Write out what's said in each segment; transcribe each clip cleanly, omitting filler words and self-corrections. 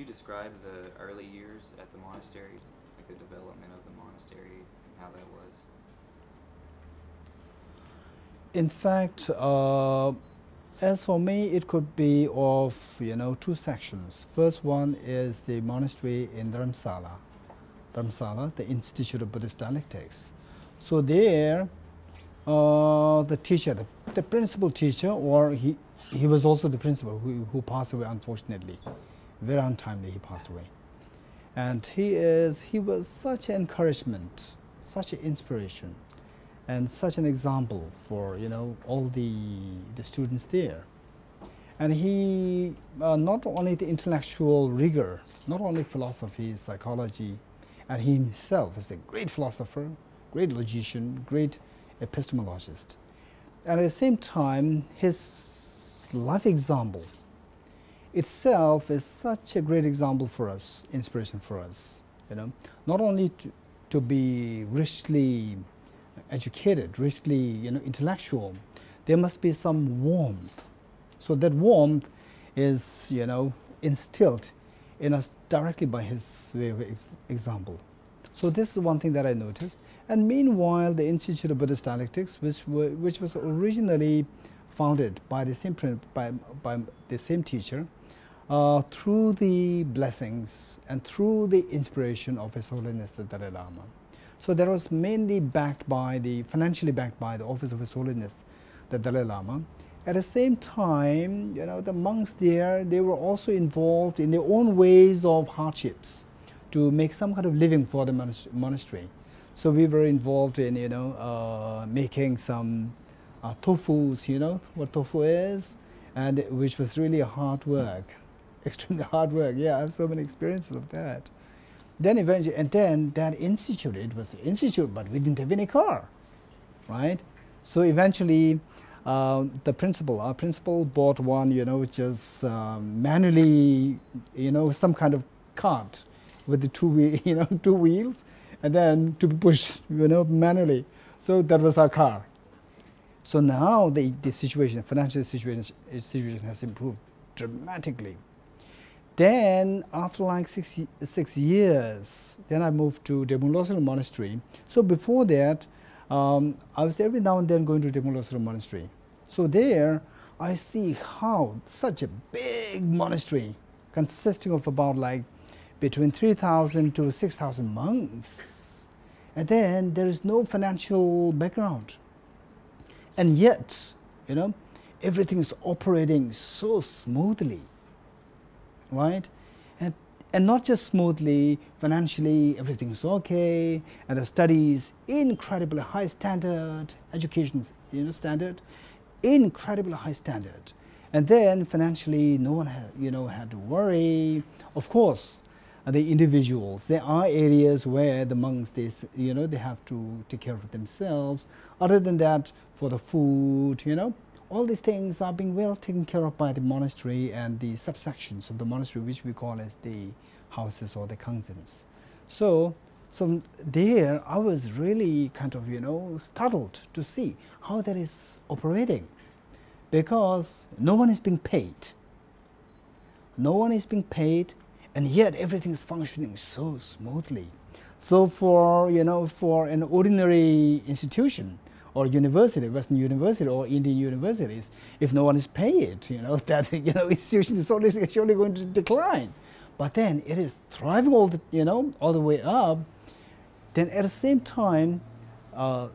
you describe the early years at the monastery, like the development of the monastery, and how that was? In fact, as for me, it could be of two sections. First one is the monastery in Dharamsala, the Institute of Buddhist Dialectics. So there, the teacher, the principal teacher, or he was also the principal who passed away, unfortunately. Very untimely he passed away. And he was such an encouragement, such an inspiration, and such an example for all the students there. And he not only the intellectual rigor, not only philosophy, psychology, and he himself is a great philosopher, great logician, great epistemologist. And at the same time, his life example itself is such a great example for us, inspiration for us. Not only to be richly educated, richly intellectual, there must be some warmth. So that warmth is instilled in us directly by his way of example. So this is one thing that I noticed. And meanwhile, the Institute of Buddhist Dialectics, which was originally founded by the same teacher, through the blessings and through the inspiration of His Holiness the Dalai Lama. So that was mainly financially backed by the Office of His Holiness the Dalai Lama. At the same time, the monks there, they were also involved in their own ways of hardships to make some kind of living for the monastery. So we were involved in making some tofus, what tofu is, and which was really hard work, extremely hard work. Yeah, I have so many experiences of that. Then eventually, and then that institute, it was an institute, but we didn't have any car, right? So eventually, our principal bought one, just manually, some kind of cart with the two wheels, and then to be pushed, manually. So that was our car. So now the financial situation has improved dramatically. Then after like six years, then I moved to Drepung Loseling Monastery. So before that, I was every now and then going to Drepung Loseling Monastery. So there, I see how such a big monastery, consisting of about like between 3,000 to 6,000 monks, and then there is no financial background, and yet, everything is operating so smoothly, right? And not just smoothly, financially, everything is okay, and the studies, incredibly high standard, education, standard, incredibly high standard. And then financially, no one had to worry. Of course, the individuals, there are areas where the monks, they have to take care of themselves. Other than that, for the food, all these things are being well taken care of by the monastery and the subsections of the monastery, which we call as the houses or the kanzens. So there, I was really kind of, startled to see how that is operating, because no one is being paid. No one is being paid, and yet everything is functioning so smoothly. So for an ordinary institution or university, Western university or Indian universities, if no one is paid, that institution is surely going to decline. But then it is thriving all the way up. Then at the same time,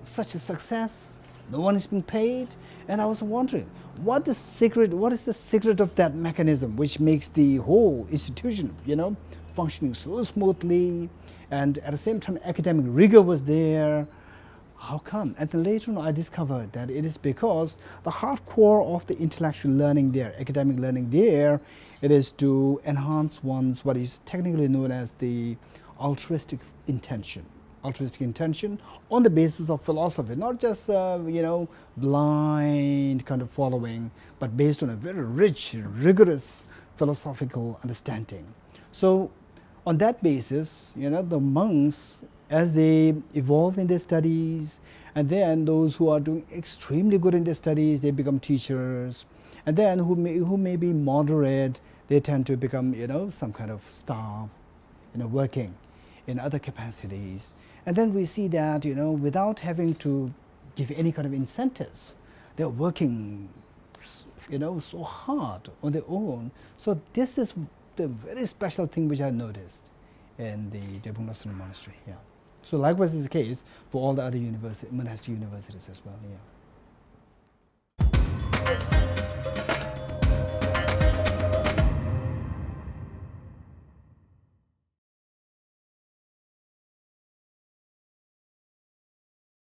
such a success, no one is being paid, and I was wondering, what is the secret of that mechanism which makes the whole institution, functioning so smoothly, and at the same time academic rigor was there. How come? And then later on I discovered that it is because the hardcore of the intellectual learning there, academic learning there, it is to enhance one's what is technically known as the altruistic intention. Altruistic intention on the basis of philosophy, not just blind kind of following, but based on a very rich, rigorous philosophical understanding. So on that basis, the monks, as they evolve in their studies, and then those who are doing extremely good in their studies, they become teachers, and then who may be moderate, they tend to become, some kind of staff, working in other capacities. And then we see that, without having to give any kind of incentives, they're working, so hard on their own. So this is the very special thing which I noticed in the Drepung Loseling Monastery. Yeah. So likewise is the case for all the other monastery universities as well. Yeah.